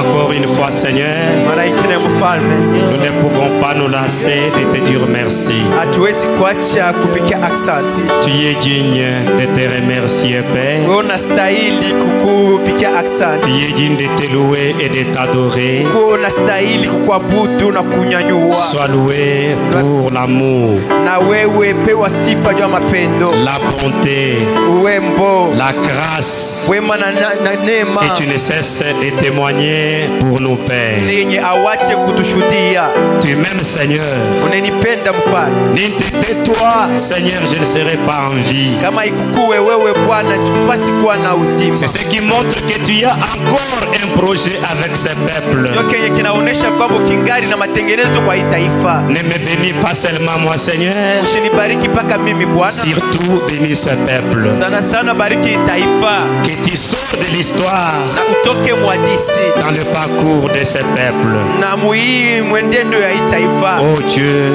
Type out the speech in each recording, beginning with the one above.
Encore une fois, Seigneur, nous ne pouvons pas nous lasser de te dire merci. Tu es digne de te remercier, Père. Tu es digne de te louer et de t'adorer. Sois loué pour l'amour, la bonté, la grâce que tu ne cesses de témoigner pour nous, Père. Tu m'aimes, Seigneur. N'était toi, Seigneur, je ne serais pas en vie. C'est ce qui montre que tu as encore un projet avec ce peuple. Ne me bénis pas seulement moi, Seigneur. Surtout bénis ce peuple. Que tu sors de l'histoire dans le parcours de ce peuple. Oh Dieu,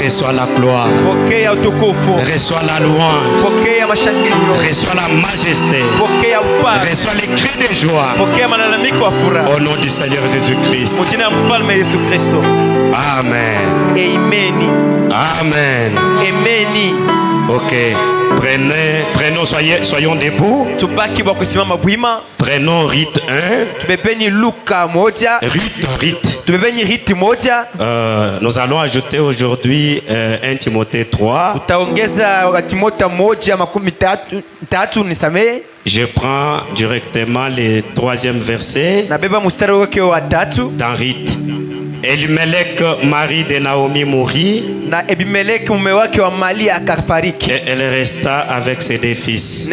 reçois la gloire, reçois la louange, reçois la majesté, reçois les cris de joie. Au nom du Seigneur Jésus-Christ. Amen. Amen. Ok. Soyons debout. Prenons rite 1. Rite. Nous allons ajouter aujourd'hui 1 Timothée 3. Je prends directement le 3e verset dans Rite. Elimelech, mari de Naomi, mourut. Et elle resta avec ses 2 fils.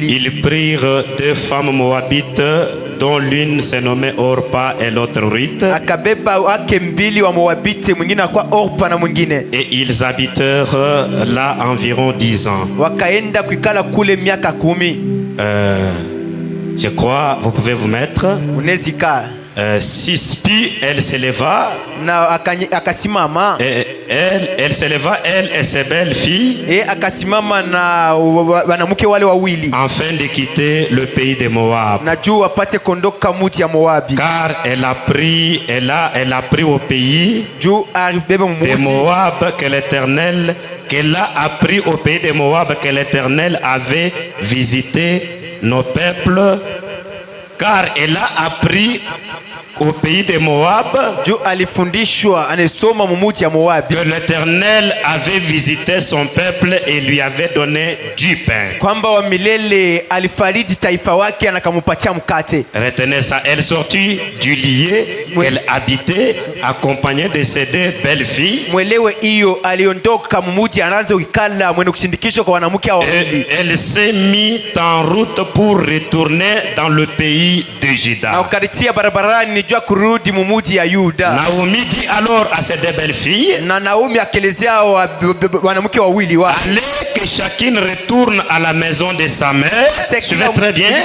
Ils prirent 2 femmes moabites, dont l'une se nommait Orpa et l'autre Ruth. Et ils habitèrent là environ 10 ans. Je crois, vous pouvez vous mettre. 6 puis elle s'éleva. Elle s'éleva, elle et ses belles filles, afin de quitter le pays de Moab. Car elle a pris au pays de Moab qu'elle a appris au pays de Moab que l'Éternel avait visité nos peuples. Car elle a appris au pays de Moab que l'Éternel avait visité son peuple et lui avait donné du pain. Retenez ça. Elle sortit du lieu qu'elle habitait, accompagnée de ses 2 belles filles. Et elle s'est mise en route pour retourner dans le pays de Juda. Naomi dit alors à ses 2 belles filles, allez que chacune retourne à la maison de sa mère. Suivez très bien.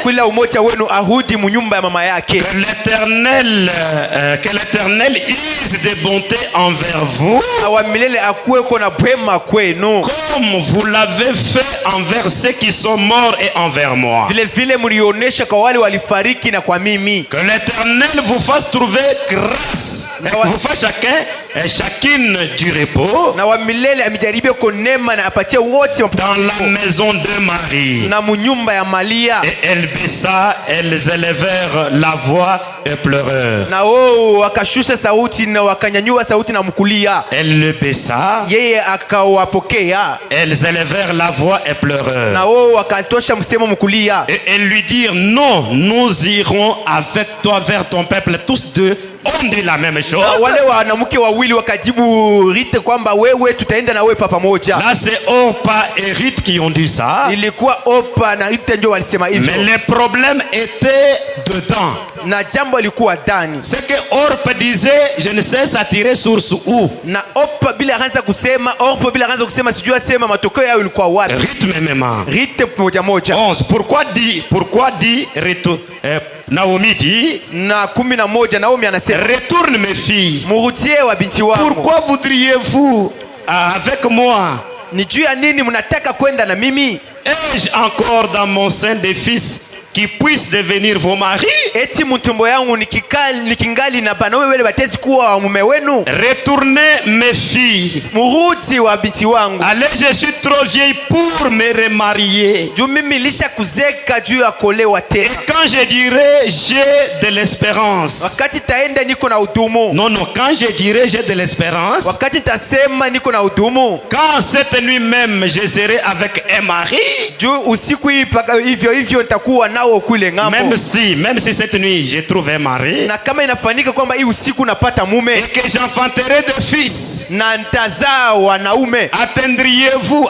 Que l'Éternel use de bonté envers vous, comme vous l'avez fait envers ceux qui sont morts et envers moi. Que l'Éternel vous fasse trouver grâce, vous fasse chacune du repos dans la maison de Marie. Et elles élevèrent la voix et pleurèrent. Elle le baissa. Elles élevèrent la voix et pleurèrent. Et elles lui dirent, non, nous irons avec toi vers ton peuple. Tous 2 ont dit la même chose. Là c'est Orpa et Ruth qui ont dit ça. Mais le problème était dedans. C'est que Orpa disait, je ne sais s'attirer source où. Rythme même. 11. Pourquoi dit Naomi dit, retourne mes filles. Pourquoi voudriez-vous avec moi? Ai-je encore dans mon sein des fils qui puissent devenir vos maris. Eti mtumbo yangu nikingali na banaume wale batezi kuwa mume wenu. Retournez mes filles. Murudi wa binti wangu. Allez, je suis trop vieille pour me remarier. Juu mimi lisha kuzeka juu ya kuolewa tena. Et quand je dirai j'ai de l'espérance. Wakati taenda niko na udumu. Non, quand je dirai j'ai de l'espérance. Wakati tasema niko na udumu. Quand cette nuit même je serai avec un mari. Juu usiku hivyo nitakuwa nao kule ngambo. Même si cette nuit je trouve un mari. Na kama inafanyika kwamba hii usiku napata mume. Et que j'enfanterai de fils. Na nitazaa wanaume. Attendriez-vous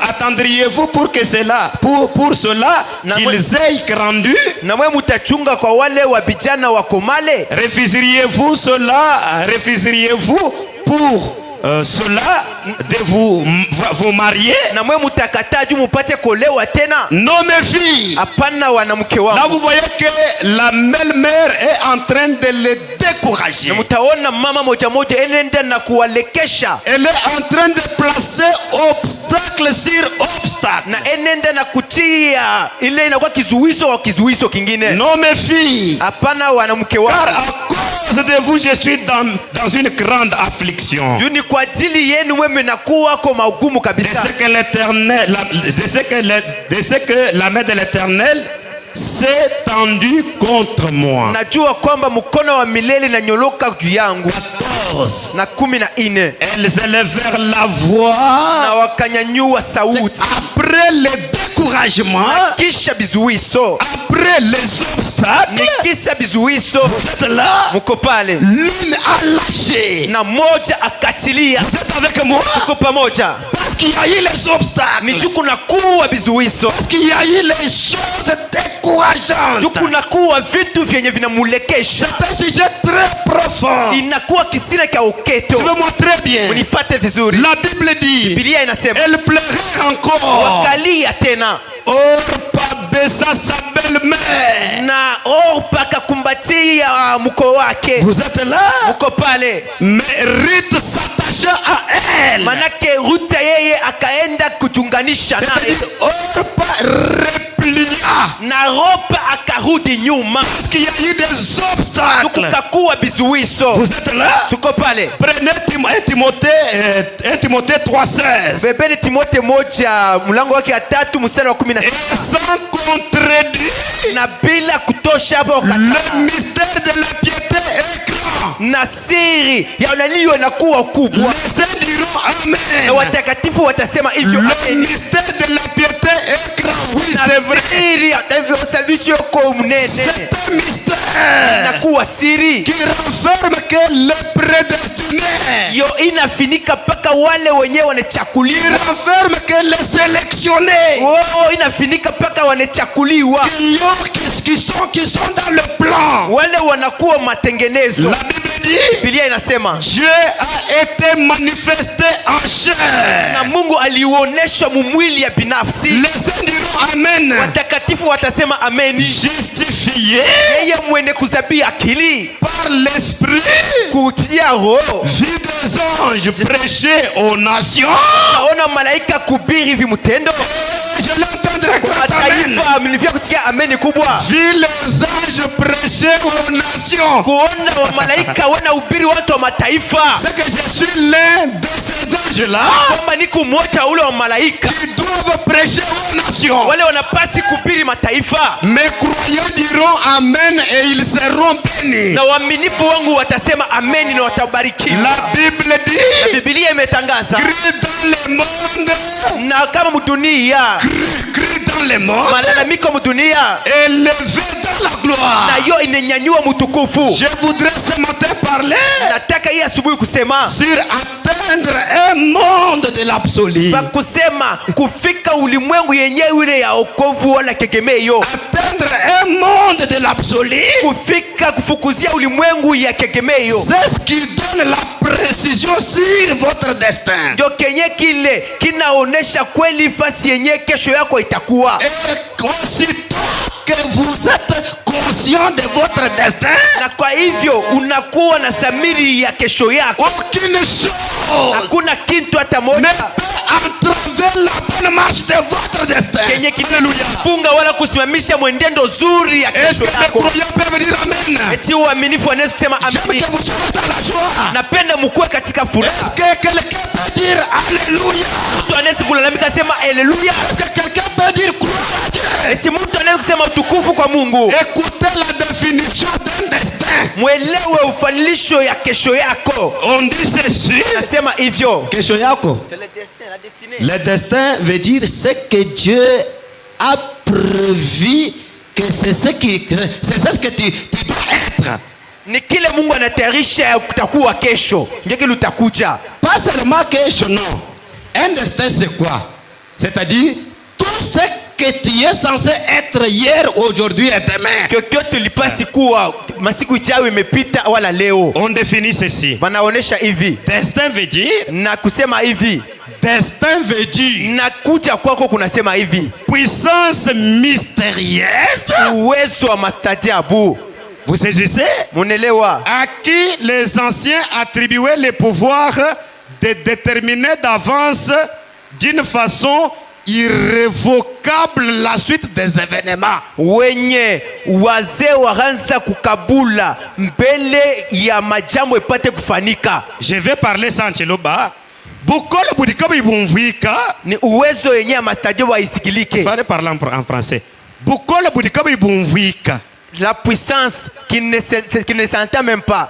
pour que cela, pour cela qu'ils aient grandi? Na mwe mutachunga kwa wale wa vijana wakomale? Refuseriez-vous pour cela de vous marier? Na mwe mutakataa juu mupate kuolewa tena? Non mes filles. Hapana wanamke wangu. Là vous voyez que la belle-mère est en train de les décourager. Na mutaona mama moja enenda na kuwalekesha. Elle est en train de placer obstacle sur obstacle. Na enenda na kutia ile inakuwa kizuizo kingine. Non mes filles. Hapana wanamke wangu. Car à cause de vous je suis dans une grande affliction. Juu ni kwa ajili yenu wewe nakuwa kwa maugumu kabisa. De ce que la main de l'Éternel s'est tendue contre moi. Najua kwamba mkono wa milele na nyoloka juu yangu. 14. Na 14. Elles élevèrent la voix. Na wakanyanyua sauti. Après le découragement. Kisha bizuiso. Après les obstacles. Kisha bizuiso. Vous êtes là. Muko pale. L'une a lâché. Na moja akatilia. Vous êtes avec moi. Muko pamoja. Parce qu'il y a eu les obstacles. Ni kuna kuwa bizuiso. Parce qu'il y a eu les choses décourageantes. Kuna kuwa vitu vyenye vinamulekesha. C'est un sujet très profond. Inakuwa kisina kia uketo. Suivez-moi très bien. Munifate vizuri. La Bible dit. Biblia inasema. Elle pleurait encore. Wakalia tena. Orpa baisa sa belle-mère. Na Orpa kakumbatia mko wake. Vous êtes là? Mko pale. Mais Ruth s'attachait à elle. Manake Ruth yeye akaenda kuchunganisha naye. C'est-à-dire Orpa replia. Na Orpa akarudi nyuma. Parce qu'il y a eu des obstacles. Tukakuwa bizuiso. Vous êtes là? Tuko pale. Prenez 1 Timothée 3:16. Bebeni Timothée moja mlango wake 3 mstari wa 16. Et sans contredit. Na bila kutosha hapo Le mystère de la piété est grand. Na siri ya unalio inakuwa kubwa. Les saints diront amen. Na watakatifu watasema hivyo amen. Le mystère de la piété est grand. Oui, c'est vrai. Siri ya salvation ko mnene. C'est un mystère. Inakuwa siri qui renferme que les prédestinés. Yo inafinika paka wale wenyewe wanachakuliwa. Qui renferme que les sélectionnés. Oh, inafinika paka wanachakuliwa. Qui sont dans le plan. Wale wanakuwa matengenezo. La Bible dit. Biblia inasema. Dieu a été manifesté en chair. Na Mungu alionyeshwa mumwili ya binafsi. Les saints diront amen. Watakatifu watasema amen. Justifié. Yeye mwenye kuzabia akili. Par l'esprit. Kupitia roho. Vu des anges prêcher aux nations. Naona malaika kubiri vimutendo. Je l'entendrai quand amen. Amen kubwa. Vu les anges prêcher aux nations. Kuona wa malaika wana ubiri watu wa mataifa. C'est que je suis l'un de ces anges là. Kama niko mmoja ule wa malaika. Qui doivent prêcher aux nations. Wale wanapasi kubiri mataifa. Mes croyants diront amen et ils seront bénis. Na waaminifu wangu watasema amen na watabarikiwa. La Bible dit. Na Biblia imetangaza. Crie dans le monde. Na kama mdunia. Crie dans le monde. Malalamiko mdunia. Élevé dans la gloire. Na yo inenyanyua mtukufu. Je voudrais ce matin parler. Nataka hii asubuhi kusema. Sur atteindre un monde de l'absolu. Ba kusema kufika ulimwengu yenyewe ile ya wokovu wala kegemeyo. Atteindre un monde de l'absolu. Kufika kufukuzia ulimwengu ya kegemeyo. C'est ce qui donne la précision sur votre destin. Ndio kenye kile kinaonesha kweli fasi yenye kesho yako itakuwa. Et aussitôt que vous êtes conscient de votre destin. Na kwa hivyo unakuwa na samiri ya kesho yako. Aucune chose. Hakuna kitu hata moja. Ne peut entraver la bonne marche de votre destin. kenye kinafunga wala kusimamisha mwenendo zuri ya Est-ce kesho que les yako. croyants peuvent dire amen? Eti uaminifu anaweza kusema J'aime amen. que vous soyez dans la joie. Napenda mkue katika furaha. Est-ce que quelqu'un peut dire alléluia? Mtu anaweza kulalamika sema haleluya. Est-ce que quelqu'un peut dire gloire à Dieu? Eti mtu anaweza kusema utukufu kwa Mungu. Écoutez la définition d'un destin. Mwelewe ufanilisho ya kesho yako. On dit ceci. Nasema hivyo. Kesho yako. C'est le destin, la destinée. Le destin veut dire ce que Dieu a prévu que c'est ce que tu dois être. Ni kile Mungu anatayarisha kutakuwa kesho. Ndio kile utakuja. Pas seulement kesho, non. Un destin c'est quoi? C'est-à-dire tout ce que tu es censé être hier, aujourd'hui et demain. Kyokyote ulipasi kuwa masiku ijayo imepita wala leo. On définit ceci. Wanaonesha hivi. Destin veut dire. Na kusema hivi. Destin veut dire. Na kuja kwako kunasema hivi. Puissance mystérieuse. Uwezo wa mastadiabu. Vous saisissez? Munelewa. À qui les anciens attribuaient le pouvoir de déterminer d'avance d'une façon irrévocable la suite des événements. Wenye wazee waanza kukabula mbele ya majambo ipate kufanika. Je vais parler sans Chiloba. Bukole budikabu ibumvika. Ni uwezo yenye ya mastadio waisikilike. Il fallait parler en français. Bukole budikabu ibumvika. La puissance qui ne s'entend même pas.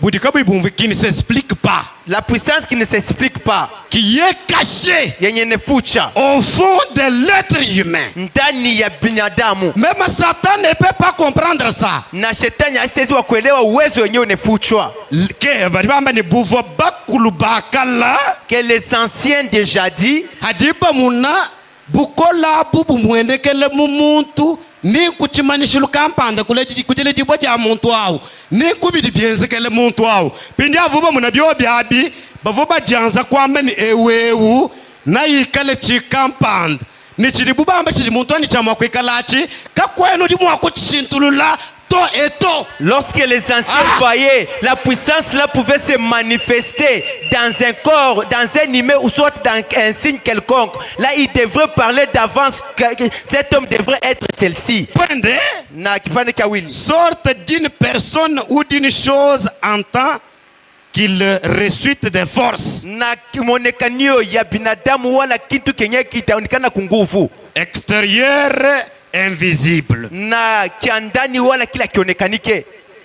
Budikabu ibumvika qui ne s'explique pas. La puissance qui ne s'explique pas. Qui est cachée Yenye nefucha. au fond de l'être humain. Ndani ya binadamu. Même Satan ne peut pas comprendre ça. Na shetani asitezi wa kuelewa uwezo wenye unefuchwa. Que les anciens déjà dit. Hadiba muna bukola bubu muendekele mumuntu ni kuchimanishulu kampanda kujele jibwa dia muntu wao ni kubidi bienzekele muntu wao pindi avuba muna byo byabi bavuba janza kwamba ni ewewu na yikale chikampanda ni chiribuba amba chiri muntu ani chamwa kwikalachi kakwenu di mwa kuchintulula to eto. Lorsque les anciens voyaient la puissance là pouvait se manifester dans un corps, dans un humain ou soit dans un signe quelconque, là il devrait parler d'avance que cet homme devrait être celle-ci. Sorte d'une personne ou d'une chose en tant qu'il ressuite des forces. Extérieure invisible.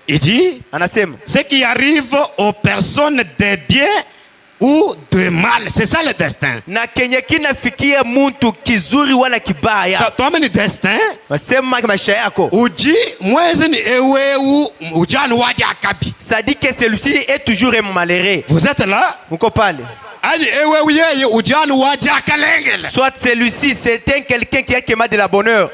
Il dit ce qui arrive aux personnes de bien ou de mal, c'est ça le destin. Toi le destin uji mwezi ni ewe ujani waja akabi. Ça dit que celui-ci est toujours un malheureux. Vous êtes là? Soit celui-ci c'était quelqu'un qui a quémé de la bonne heure.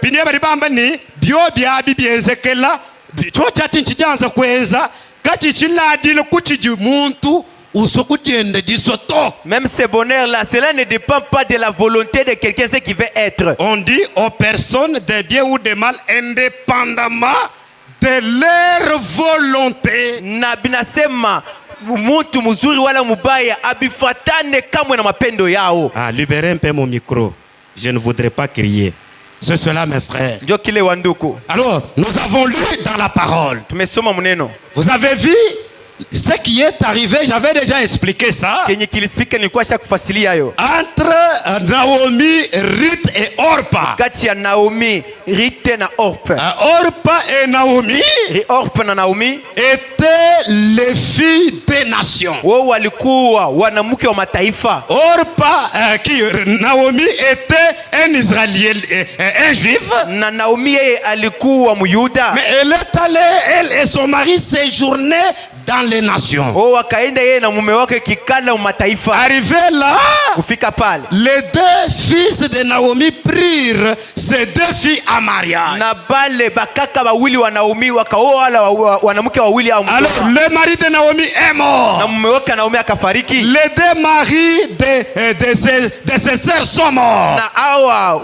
Même ce bonheur là, cela ne dépend pas de la volonté de quelqu'un ce qui veut être. On dit aux personnes de bien ou de mal indépendamment de leur volonté. Na binasema muntu mzuri wala mubaya abifatane kamwe na mapendo yao. Libérez un peu mon micro. Je ne voudrais pas crier. C'est cela mes frères. Alors, nous avons lu dans la parole. Vous avez vu ce qui est arrivé, j'avais déjà expliqué ça. Entre Naomi, Ruth et Orpa. Orpa et Naomi étaient les filles des nations. Orpa, Naomi était un Israélien, un juif. Mais elle est allée, elle et son mari séjournaient dans les nations. Arrivé là, les deux fils de Naomi prirent offrir ses 2 filles à mariage. Na bale bakaka bawili Naomi wakaoa wala wanamke wawili au mmoja. Alors le mari de Naomi est mort. Na mume wake Naomi akafariki. Les 2 maris de ses sœurs sont morts. Na hawa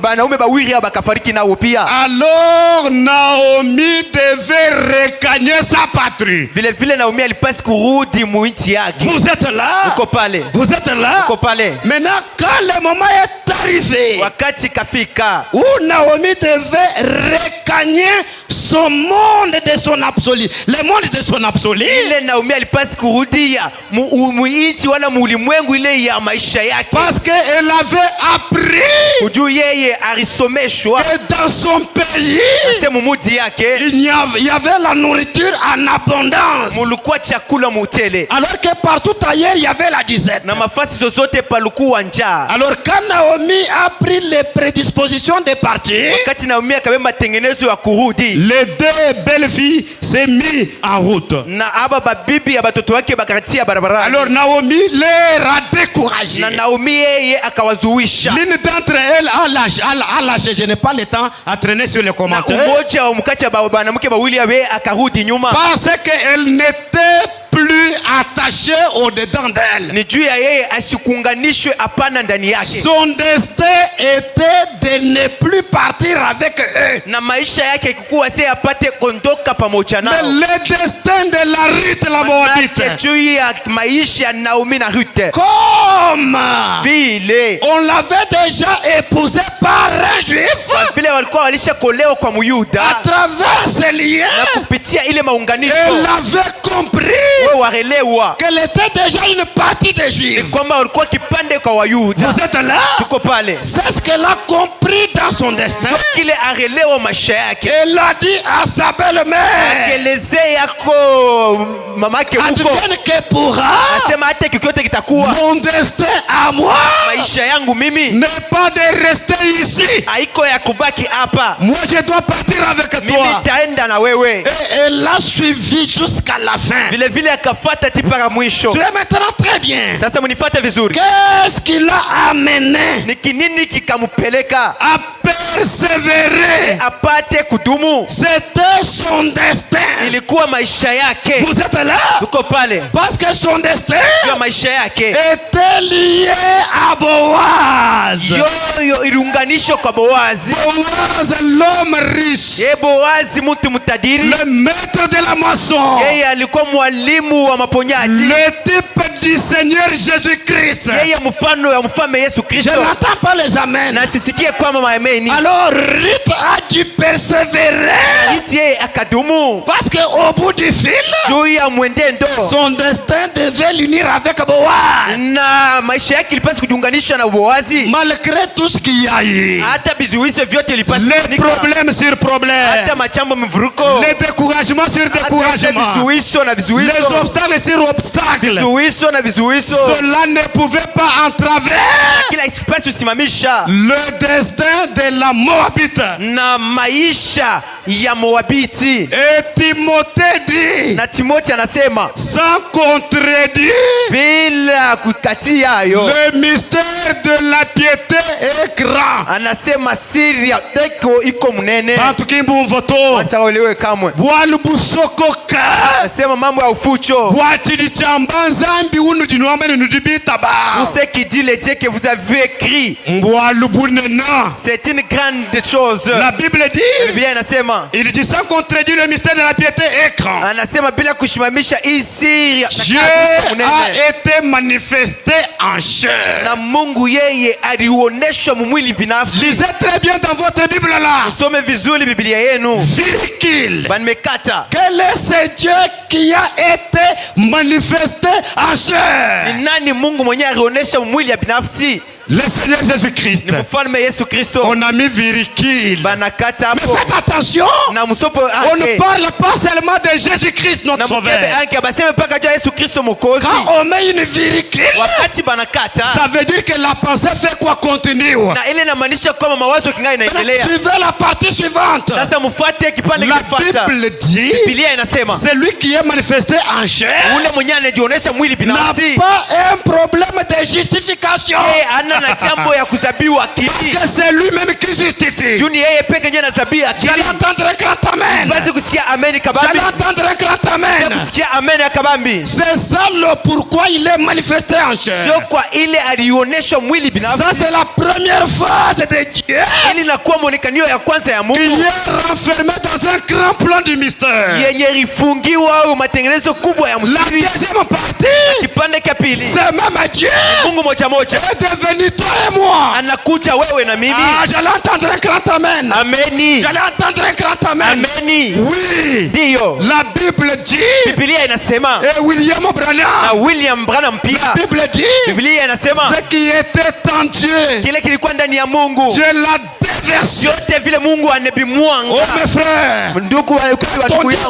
wanaume bawili bakafariki nao pia. Alors Naomi devait regagner sa patrie. Vile vile Naomi alipasi kurudi muinchi yake. Vous êtes là? Uko pale. Vous êtes là? Uko pale. Maintenant quand le moment est arrivé, wakati kafika, où Naomi devait regagner son monde de son absolu, le monde de son absolu. Ile Naomi alipasi kurudia muinchi wala mulimwengu ile ya maisha yake. Parce que elle avait appris kujua yeye alisomeshwa que dans son pays mumuji yake il y avait la nourriture en abondance. mulikuwa chakula mutele. Alors que partout ailleurs il y avait la disette. Na mafasi zozote palikuwa njaa. Alors quand Naomi a pris les prédispositions de partir, wakati Naomi akabeba matengenezo ya kurudi, les 2 belles filles s'est mis en route. Na aba babibi ya batoto wake bakatia barabara. Alors Naomi les a découragés. Na Naomi yeye akawazuisha. L'une d'entre elles a lâché. Je n'ai pas le temps à traîner sur les commentaires. Na umoja wa mkacha banamke bawili yawe akarudi nyuma. Parce qu'elle n'était plus attachée au dedans d'elle. Ni juu ya yeye asikunganishwe hapana ndani yake. Son destin était de ne plus partir avec eux. Na maisha yake ikikuwa si apate kondoka pamoja nao. Mais le destin de la Ruth la Moabite, juu ya maisha ya Naomi na Ruth, comme vile on l'avait déjà épousé par un juif, vile walikuwa walishakolewa kwa Muyuda, à travers ces liens, na kupitia ile maunganisho, elle avait compris qu'elle était déjà une partie des juifs. Vous êtes là? C'est ce qu'elle a compris dans son destin. Elle a dit à sa belle-mère, advienne que pourra, mon destin à moi n'est pas de rester ici. Moi je dois partir avec toi. Et elle l'a suivi jusqu'à la fin. Tu es maintenant très bien. Qu'est-ce qui l'a amené à persévérer? C'était son destin. Vous êtes là? Parce que son destin était lié à Boaz. Boaz, l'homme riche, le maître de la moisson, le type du Seigneur Jésus-Christ. Je n'entends pas les amens. Alors Ruth a dû persévérer, parce qu'au bout du fil, son destin devait l'unir avec Boaz. Malgré tout ce qu'il y a eu, les problèmes sur problèmes, les découragements sur découragements, les obstacles sur obstacles, cela ne pouvait pas entraver le destin de la Moabite. Et Timothée dit, sans contredire, le mystère de la piété est grand. Pour ce qui dit les dieux que vous avez écrit, c'est une grande chose. La Bible dit, il dit sans contredire le mystère de la piété est grand. Dieu a été manifesté en chair. Lisez très bien dans votre Bible là. Virgule. Quel est ce Dieu qui a été manifesté en chair? Le Seigneur Jésus-Christ. On a mis virgule. Mais faites attention. On ne parle pas seulement de Jésus-Christ notre sauveur. Quand on met une virgule, ça veut dire que la pensée fait quoi? Continue. Suivez la partie suivante. La Bible dit, celui qui est manifesté en chair n'a pas un problème de justification. hakuna na jambo ya kuzabiwa akili. Que c'est lui-même qui justifie. Juni yeye peke ndiye anazabia akili. J'allais entendre un grand amen. Basi kusikia amen kabambi. J'allais entendre un grand amen. Kusikia amen kabambi. C'est ça le pourquoi il est manifesté en chair. Ndio kwa ile alioneshwa mwili binafsi. Ça c'est la première phase de Dieu. Ili inakuwa muonekanio ya kwanza ya Mungu. Il est renfermé dans un grand plan du mystère. Yenye rifungiwa au matengenezo kubwa ya La msiri. deuxième partie, Kipande cha pili. c'est même Dieu. Mungu moja moja. est devenu toi et moi. Anakuja wewe na mimi. Ah, j'allais entendre un grand amen. Ameni. J'allais entendre un grand amen. Ameni. Oui. Ndio. La Bible dit. Biblia inasema. Et William Branham. Na William Branham pia. La Bible dit. Biblia inasema. Ce qui était en Dieu. Kile kilikuwa ndani ya Mungu. Dieu l'a déversé. Yote vile Mungu anabimwanga. Oh mes frères. Ndugu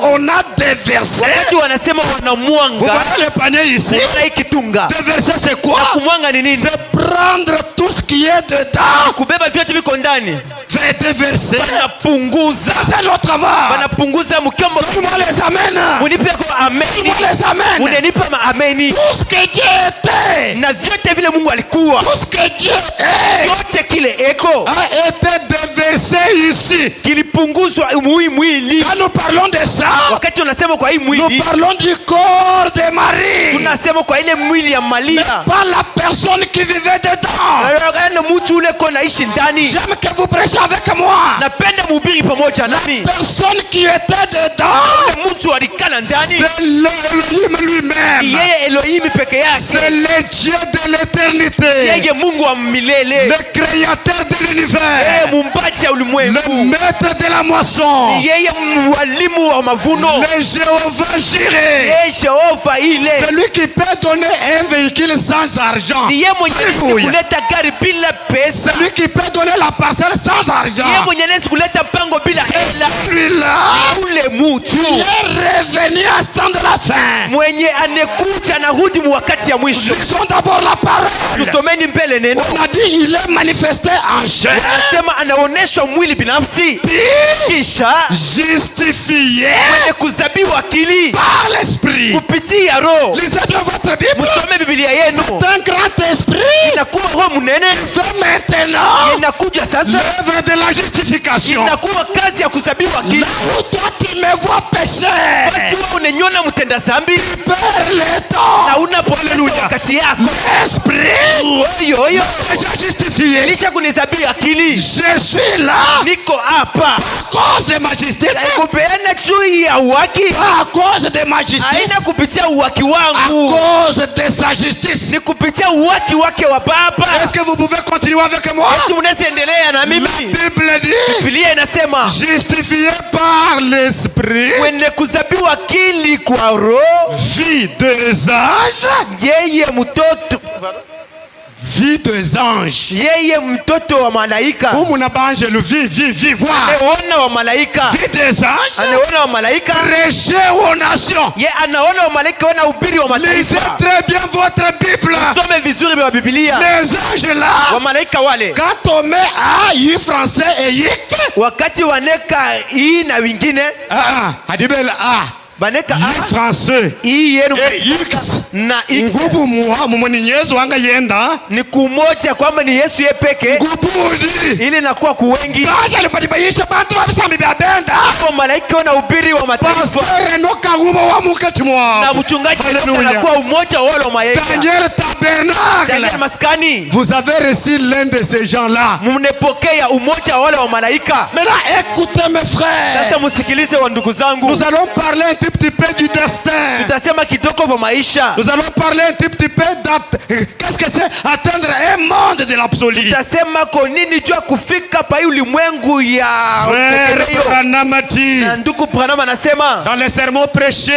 On a déversé. Wakati wanasema Vous wanamwanga. voyez le panier ici. Unaona ikitunga. Déverser c'est quoi? Na kumwanga ni nini? C'est prendre tout ce qui est dedans. Kubeba vyote viko ndani. Fait déverser. Wanapunguza. C'est notre travail. Wanapunguza mkiombo. Donne-moi les amens. Munipe kwa ameni. Donne-moi les amens. Munenipa maameni. Tout ce que Dieu était. Na vyote vile Mungu alikuwa. Tout ce que Dieu est. Yote kile eko. A été déversé ici. Kilipunguzwa mwili. Quand nous parlons de ça, Wakati unasema kwa hii nous mwili. parlons du corps de Marie. Tunasema kwa ile mwili ya Maria. Pas la personne qui vivait dedans. Na mtu ule ko naishi ndani. J'aime que vous prêchez avec moi. Napenda mhubiri pamoja nami. Personne qui était dedans. Mtu alikala ndani. C'est l'Elohim lui-même. Yeye Elohim peke C'est yake. le Dieu de l'éternité. Yeye Mungu wa milele. Le créateur de l'univers. Yeye mumbaji ya Le ulimwengu. maître de la moisson. Yeye mwalimu wa mavuno. Le Jéhovah Jireh. Yeye Jehova ile. C'est lui qui peut donner un véhicule sans argent. Ni yeye mwenye Alléluia. kuleta gari bila pesa. C'est lui qui peut donner la parcelle sans argent. Yeye mwenye anaweza kuleta mpango bila hela. Celui-là, Ule mtu il est revenu à ce temps de la fin. mwenye anekuja narudi mu wakati ya mwisho. Lisons d'abord la parole. Tusomeni mbele neno. On a dit il est manifesté en chair. Anasema anaonyeshwa mwili binafsi. Kisha Justifié mwenye kuzabiwa akili par l'esprit. kupitia roho. Lisez bien votre Bible. Msome Biblia yenu. C'est un grand esprit. Inakuwa roho mnene. Fait maintenant Inakuja sasa. l'œuvre de la justification. Inakuwa kazi ya kuzabiwa akili. Là où toi tu me vois pécher, Basi wewe unanyona mtenda zambi perds le temps. na unapoteza wakati yako. Esprit, Oyo déjà justifié. Elisha kunizabia akili. Je suis là Niko hapa. à cause de ma justice. Kupeana juu ya uwaki. Pas à cause de ma justice. Haina kupitia uwaki À wangu. cause de sa justice. Ni kupitia uwaki wake wa Baba. Est-ce que vous pouvez continuer avec moi? Eti mnaweza endelea na La mimi. Bible dit Biblia inasema justifié par l'esprit, mwenye kuzabiwa akili kwa roho. vie des anges, Yeye mtoto. vie des anges. Yeye mtoto wa malaika. Comme on a bange le vie, voir. Anaona wa malaika. Vie des anges, Anaona wa malaika. prêcher aux nations. Ye anaona wa malaika wanahubiri wa Lisez mataifa. très bien votre Bible. Some vizuri wa Biblia. Les anges là, Wa malaika wale. quand on met A, I français et X, Wakati waneka hii na wengine Adibel A, baneka I français hii yenu et X. na X Ngubu muwa mumweninyezo wanga yenda. ni kumoja kwamba ni Yesu yeye peke. Ngubudi. Ili nakuwa kuwengi. Baje alipatibayisha bantu babisambi bya benda. Hapo malaika wanahubiri wa mataifa. Pastor Enoka hubo wa mukati mwa. Na mchungaji Hallelujah. anakuwa umoja wa wale wa malaika. Daniel Tabernacle. Daniel maskani. Vous avez reçu l'un de ces gens-là. Mnepokea umoja wa wale wa malaika. Maintenant, écoutez mes frères. Sasa msikilize wa ndugu zangu. Nous allons parler un petit peu du destin. Tutasema kidogo kwa maisha. Nous allons parler un petit peu qu'est-ce que c'est atteindre un monde de l'absolu. Tutasema kwa nini jua kufika pa ulimwengu ya Frère Branham dit, na ndugu Branham anasema dans les sermons prêchés,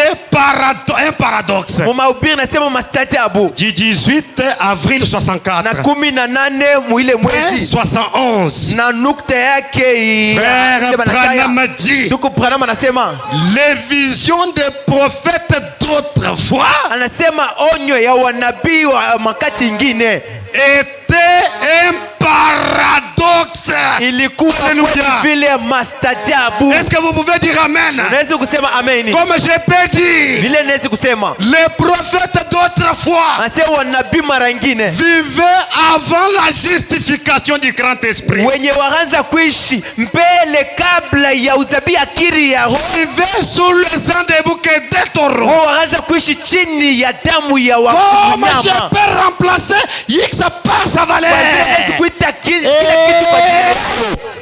un paradoxe. mahubiri anasema mastajabu. Du 18 avril Na 64. 18 mwile mwezi 71. na nukta yake Frère Branham dit, ndugu Branham anasema les visions des prophètes d'autrefois anasema onyo ya wanabii wa makati ingine était un paradoxe paradoxe. ilikuwa Alléluia. kweli vile mastajabu. Est-ce que vous pouvez dire amen? Unaweza kusema amen? Comme j'ai pu dire, Vile naweza kusema les prophètes d'autrefois anasema wanabii mara nyingine vivaient avant la justification du grand esprit. wenye wakaanza kuishi mbele kabla ya uzabii akiri ya roho, Vivaient sous le sang des bouquets des taureaux. wao wakaanza kuishi chini ya damu ya Comment je wanyama. peux remplacer X par sa valeur? Waweza kuita kila kitu kwa jina lake.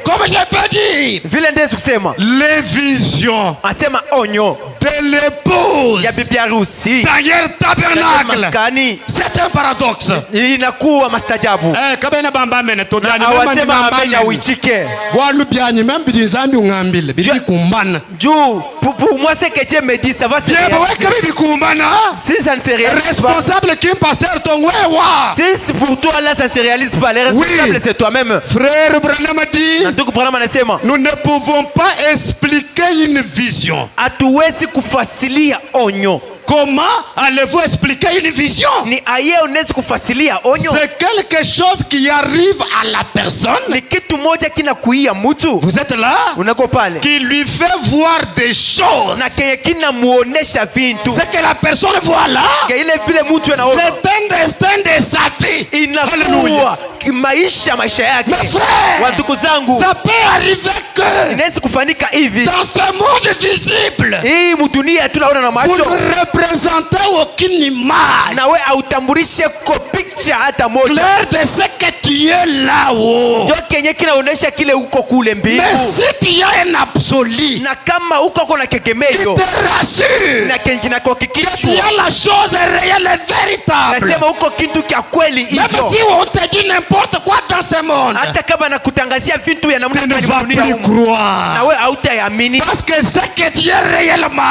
Comment je peux dire? Vile ndezi kusema Les visions anasema onyo de l'épouse ya bibi harusi derrière katika tabernacle. maskani C'est un paradoxe. inakuwa mastajabu. Kabena bamba amene to Na byani awasema amen na uichike walu byani même bidi nzambi ungambile bidi kumbana. juu pour moi ce que Dieu me dit ça va se Yebo réaliser. weka bidi kumbana. Si ça ne se réalise pas, Responsable kim pasteur tongwewa. si pour toi là ça ne se réalise pas, le responsable Oui. c'est toi-même. Frère Branham a dit, Ndugu Branham anasema nous ne pouvons pas expliquer une vision. hatuwezi kufasilia onyo. Comment allez-vous expliquer une vision? Ni aye unawezi kufasilia onyo? C'est quelque chose qui arrive à la personne. Ni kitu moja kinakuia mtu, Vous êtes là? unako pale Qui lui fait voir des choses. na kenye kinamuonesha vintu Ce que la personne voit là, Ke ile vile mtu anaona c'est un destin de sa vie. inakuwa maisha yake. Mes frères, Wa ndugu zangu, ça peut arriver que inaweza kufanika hivi dans ce monde visible, hii mudunia tunaona na vous macho, ne représentez aucune image nawe autambulishe ko picture hata moja claire de ce que tu es là-haut. ndio kenye kinaonesha kile uko kule mbingu. Mais si tu as un absolu Na kama uko kuna qui kegemeyo te rassure na kenye que tu kinakuhakikishwa, as la chose réelle et véritable, nasema uko kitu kya kweli même hivyo, si on te dit n'importe quoi dans ce monde, hata kama nakutangazia vitu ya namna tu ne gani vas dunia plus humu, croire. nawe hautaamini Parce que ce que tu es réellement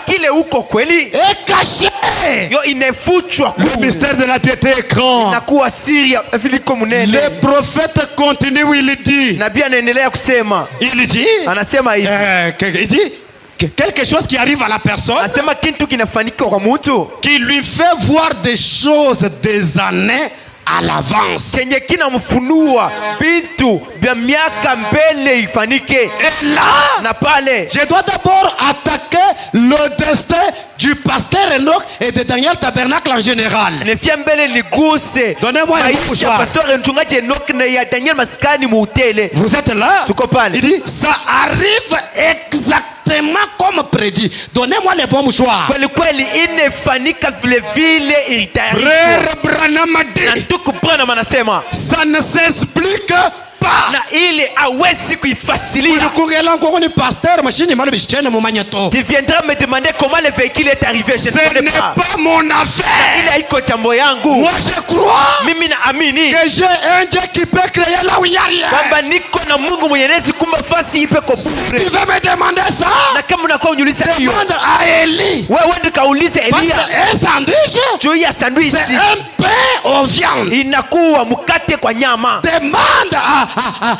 kile uko kweli est caché. yo inefuchwa Le mystère de la piété est grand. na kuwa siri ya viliko munene. Le prophète continue, il dit, Nabii anaendelea kusema, anasema hivi, il dit que quelque chose qui arrive à la personne, anasema kitu kinafanyika kwa mtu qui lui fait voir des choses des années à l'avance. kenye kinamfunua vitu vya miaka mbele ifanike. Et là, Na pale je dois d'abord attaquer le destin du pasteur Enoch et de Daniel Tabernacle en général. nefia mbele niguse Donnez-moi un maisha mouchoir. pastor mchungaji Enoch na ya Daniel maskani muutele. Vous êtes là? Tuko pale. Il dit, ça arrive exactement comme prédit. Donnez-moi les bons mouchoirs. Kweli kweli inefanyika vile vile ilitayarishwa. Frère Branham a Na dit, ndugu Branham anasema ça ne s'explique pas. na ile hawezi kuifasilia. Ulikungela ngoko ni pasteur machine malo bichene mu magneto. Tu viendras me demander comment le véhicule est arrivé. Je ne Ce connais n'est pas. pas mon affaire. Ile haiko jambo yangu. Moi je crois Mimi naamini que j'ai un Dieu qui peut créer là où il y a rien. kwamba niko na Mungu mwenye anaweza kumba fasi ipe kwa Tu bure. veux me demander ça? Na kama unakuwa unyuliza hiyo, Demande à Élie. wewe ndio kaulize Parce Elia que un sandwich, juu ya sandwich c'est un pain aux viandes. inakuwa mkate kwa nyama. Demande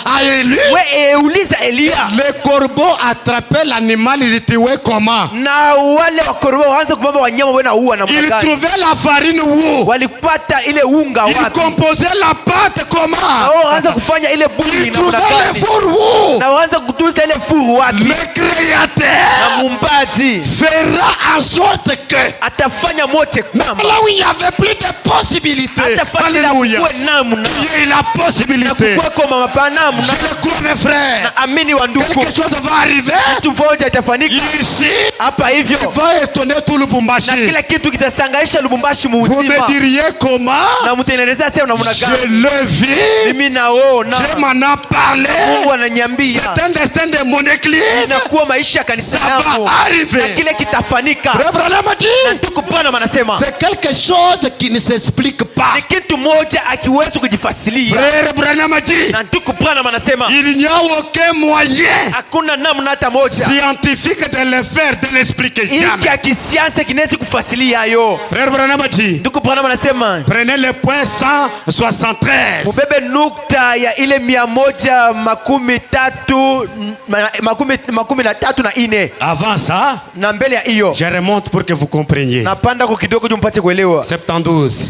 à Élie. We uliza Elia Le corbeau attrapait l'animal, il était comment? na wale wakorobo waanze kubamba wanyama wewe na uwa na Il mkate. trouvait la farine où? Walipata ile unga Il wapi? composait la pâte Na comment? wao waanze kufanya ile buli Il na trouvait le mkate. four où? Na waanze kutuza ile furu wapi? Le Na Créateur mumbaji fera en sorte que atafanya mote kama là où il n'y avait plus de possibilités, atafanya alléluia, kuwe namna il y ait la na possibilité. kuwe kwa mapanamu Je le crois mes frères. na amini wa ndugu, Quelque chose va arriver kitu moja itafanyika ici hapa hivyo va étonner tout le na Bumbashi. kila kitu kitasangaisha Lubumbashi Vous me muzima. diriez comment? Na mteneleza sema namna Je gani? le vis. Mimi naona Dieu m'en a parlé. Mungu ananiambia C'est un destin de mon église. inakuwa maisha ya kanisa Ça langu va arriver. na kile kitafanyika. Frère Branham a dit, Ndugu Branham anasema c'est quelque chose qui ne s'explique pas. ni kitu moja akiwezi kujifasilia. Frère Branham a dit, Na ndugu Branham anasema il n'y a aucun moyen hakuna namna hata moja scientifique de le faire, de l'expliquer hiki jamais. ya kisiasa kinaweza kufasilia hayo. Frère Branham a dit, Ndugu Branham anasema prenez le point 173. mubebe nukta ya ile 133 Avant ça, na mbele ya hiyo je remonte pour que vous compreniez. napanda kwa kidogo juu mpate kuelewa. 72.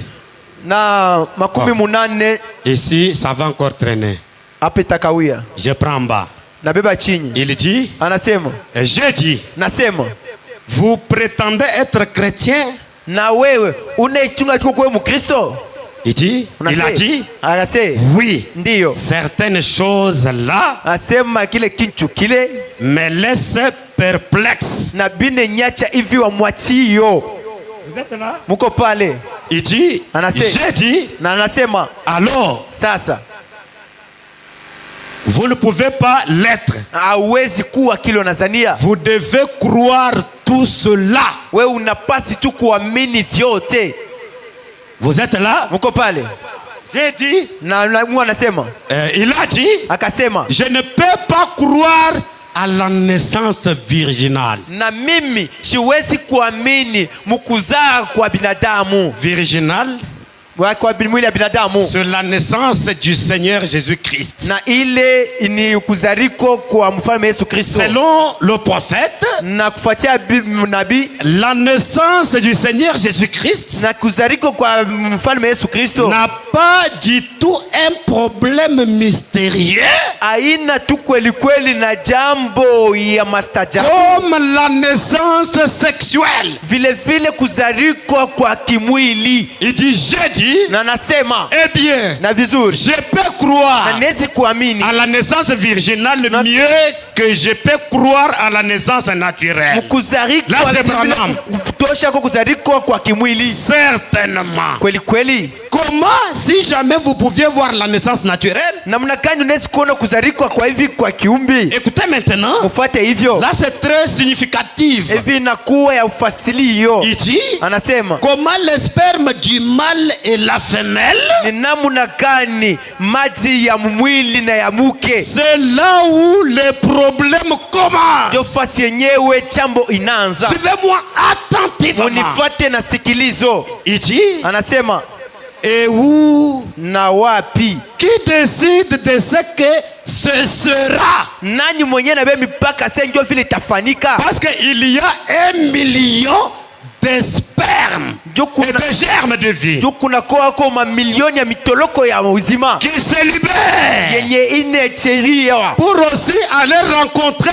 Na 80 Ici, ça va encore traîner. apetakawia Je prends en bas. nabeba chini. Il dit, Anasema, j'ai dit, nasema vous prétendez être chrétien? na wewe unaichunga tu kwa Mkristo? Il a dit, akasema oui, ndiyo. certaines choses là Asema kile kinchu kile me laissent perplexe. na bine nyacha hivi wa mwachio. Vous êtes là? Muko pale. Il dit, Anasema, j'ai dit, na anasema alors sasa vous ne pouvez pas l'être. hawezi kuwa kile unazania. Vous devez croire tout cela. Wewe unapasi tu kuamini vyote. Vous êtes là? Muko pale. J'ai dit, Na Mungu anasema, il a dit, akasema je ne peux pas croire à la naissance virginale. na mimi siwezi kuamini mkuzaa kwa binadamu. Virginale, Kwa mwili ya binadamu. c'est la naissance du Seigneur Jésus-Christ. Na ile ni kuzariko kwa mfalme Yesu Kristo. Selon le prophète, Na kufuatia nabii, la naissance du Seigneur Jésus-Christ na kuzariko kwa mfalme Yesu Kristo n'a pas du tout un problème mystérieux aina tu kweli kweli na jambo ya mastajabu. comme la naissance sexuelle. Vile vile kuzariko kwa kimwili. Il dit, j'ai dit, Na nasema eh bien, na vizuri, je peux croire na nezi kuamini à la naissance virginale mieux que je peux croire à la naissance naturelle. mkuzariko Là, c'est Branham. kutosha kwa kuzariko kwa kimwili. Certainement. Kweli kweli. Comment, si jamais vous pouviez voir la naissance naturelle? Namna gani unaweza kuona kuzarikwa kwa hivi kwa kiumbi? Écoutez maintenant. Ufuate hivyo. Là, c'est très significatif. Hivi inakuwa ya ufasili hiyo. Il dit, Anasema comment le sperme du mâle et la femelle, ni namna gani maji ya mwili na ya mke, c'est là où les problèmes commencent. ndio fasi yenyewe chambo inaanza. Suivez-moi attentivement. Unifuate na sikilizo. Il dit, Anasema et où, na wapi, qui décide de ce que ce sera? nani mwenyewe na bemi mpaka sasa ndio vile itafanika? Parce qu'il y a 1 million de sperme et de germes de vie Ndio kuna kwa mamilioni ya mitoloko ya uzima qui se libèrent yenye inecheriwa pour aussi aller rencontrer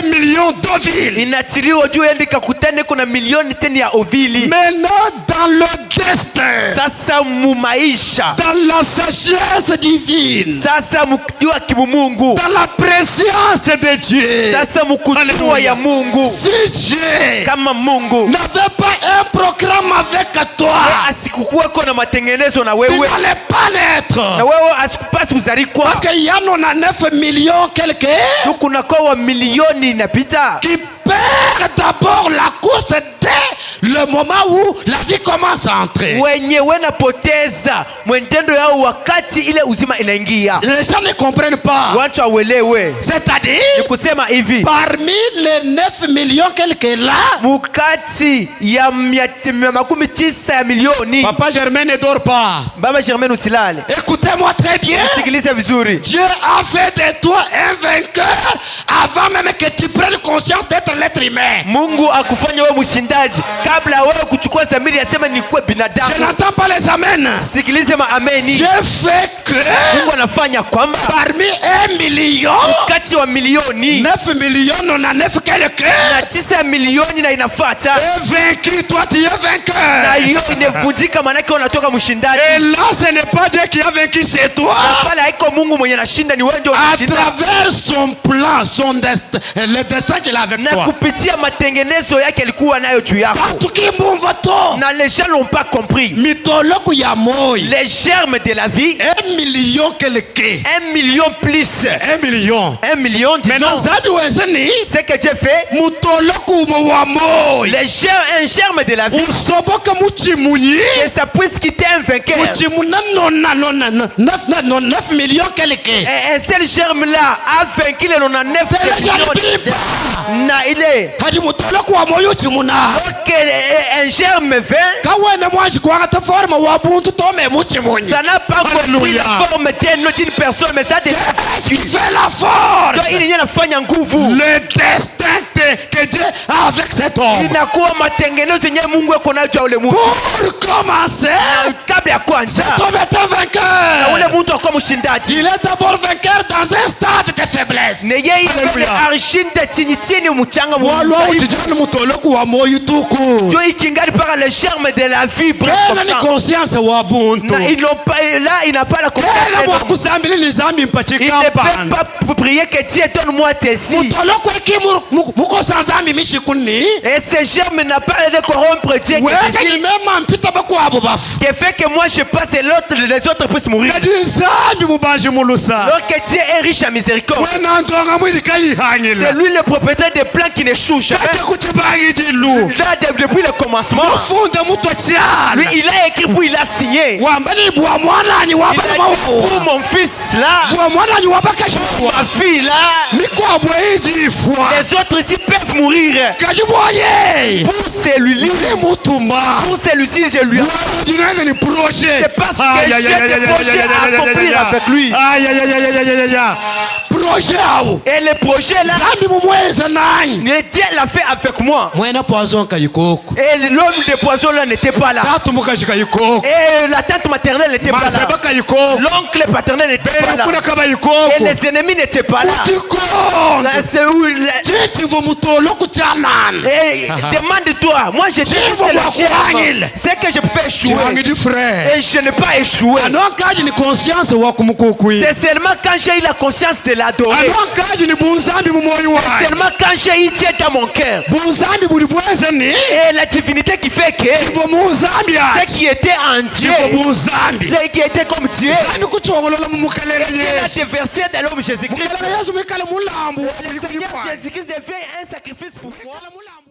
1 million d'ovules. inachiriwa juu ende kakutane kuna milioni tena ya ovili. Maintenant, dans le destin, Sasa mu maisha, dans la sagesse divine, sasa mukijua kimungu, dans la préscience de Dieu, sasa mukujua ya Mungu. si Dieu Kama Mungu n'avait pas un programme avec toi, asikukuweko na matengenezo na tu wewe, n'allais pas naître. na wewe asikupasi kuzarikwa. Parce qu'il y a 99 millions quelques Kuna kwa milioni inapita qui perdent d'abord la course dès le moment où la vie commence à entrer. wenye wenapoteza mwendendo yao wakati ile uzima inaingia. Les gens ne comprennent pas. Watu awelewe, C'est-à-dire, ni kusema hivi, parmi les 9 millions quelques là, mukati ya 900 ya milioni. Papa Germain ne dort pas. Baba Germain usilale, Écoutez-moi très bien. sikiliza vizuri. Dieu a fait de toi un vainqueur avant même que tu prennes conscience d'être l'être humain. Mungu akufanya wewe mshindaji kabla wewe kuchukua zamiri yasema ni kuwa Je binadamu. n'entends pas les amens. Sikilize maameni. Dieu fait que Mungu anafanya kwamba parmi 1 million, kati wa milioni 9 millions 99 quelques na 9 milioni na inafuata est vaincu. Toi, tu es na vainqueur. hiyo inavunjika, manake unatoka mshindaji. Et là, ce n'est pas Dieu qui a vaincu, c'est toi. Pale haiko Mungu mwenye anashinda, ni wewe ndio À unashinda. travers son plan, son destin, le destin qu'il a avec Na toi. kupitia matengenezo yake alikuwa nayo juu yako. Partout qui m'ouvre toi. Na les gens n'ont pas compris Mitoloku ya moi. les germes de la vie. 1 million quelques. 1 million plus 1 million. 1 million, Maintenant, disons, Zabi Wezeni, ce que Dieu fait, Mutoloku wa moi. les germes, un germe de la vie, Usoboka muchimuni. que ça puisse quitter un vainqueur. Muchimuna non 9 millions quelques. Et un seul germe là a vaincu les 99 millions. Na ile Hadi mutoloku wa moyo chimuna. ok, un germe vint, Kawene mwaji kwa ta forma wa buntu tome muchimuni. ça n'a pas compris Alléluia. la forme d'une personne, mais ça a déjà Qui fait la force? donc il y a nafanya nguvu. Le destin te que Dieu a avec cet homme. inakuwa matengenezo yenye Mungu eko nayo juu ya ule mtu. Pour commencer, Kabla ya kwanza cet homme était na vainqueur. ule mtu akuwa mshindaji. Il est d'abord vainqueur dans un stade de faiblesse. Ne yeye ile arishinde chini mchanga Walo utijani mutoloku wa moyo tuku. jo ikingali para le germe de la vie bref comme Kena ni ça. conscience wa buntu. Na ils n'ont pas là il n'a pas la Kena conscience. mwakusambili nizambi Il mpachika ne mpana. peut pas prier que Dieu donne-moi tes signes. Mutoloku eki muko sanzami mishikuni. Et ce germe n'a pas de corrompre Dieu Weke ni mema mpita baku abo bafu. qui fait que moi je passe et l'autre les autres puissent mourir. Kadi nzambi mubaji mulusa. Alors que Dieu est riche en miséricorde. Wena ntonga mwili kayihanyila. C'est lui le propriétaire des plans qui n'échouent jamais. Kati kuchibangi dilu. Là depuis le commencement. Mufunde muto chiana. Lui il a écrit puis il a signé. Wambani bwa mwana ni Il wabana a dit mawu. pour mon fils là, Bwa mwana ni wabaka shwa. ma fille là, Miko abwe idi fwa. les autres ici peuvent mourir. Kadi boye. Pour celui-ci, Ni mutuma. pour celui-ci, je lui ai. Dinenge ni projet. C'est parce que j'ai des projets à accomplir avec lui. Aïe aïe aïe aïe aïe aïe aïe. Projet awo. Et le projet là, Zambi mumweza nani. Dieu l'a fait avec moi. Mwena poison kayikoko. Et l'homme de poison là n'était pas là. Tatu mukashika yikoko. Et la tante maternelle n'était pas là. Maseba kayikoko. L'oncle paternel n'était pas là. Kuna kaba Et yikoko. les ennemis n'étaient pas là. Utikon. Là, c'est où Titi vumutolo kuchanan. Et demande-toi, moi j'ai Dieu testé va le voir germe. quoi, C'est que je peux échouer. Kiwangi di frère. Et je n'ai pas échoué. Anonkaji ni conscience wa kumukukwi. C'est seulement quand j'ai eu la conscience de l'adorer. Anonkaji ni bunzambi mumoyo wa. Seulement quand j'ai eu Dieu dans mon cœur. Bunzambi buli bweze ni. Et la divinité qui fait que Tivo muzambi ya. ce qui était en Dieu, Tivo muzambi. ce qui était comme Dieu, Zambi kuchongolola mumukalele il a Yesu. déversé dans l'homme Jésus-Christ. Mukalele Yesu mikale mulambu. Le Seigneur Jésus-Christ devient un sacrifice pour moi. Mikale mulambu.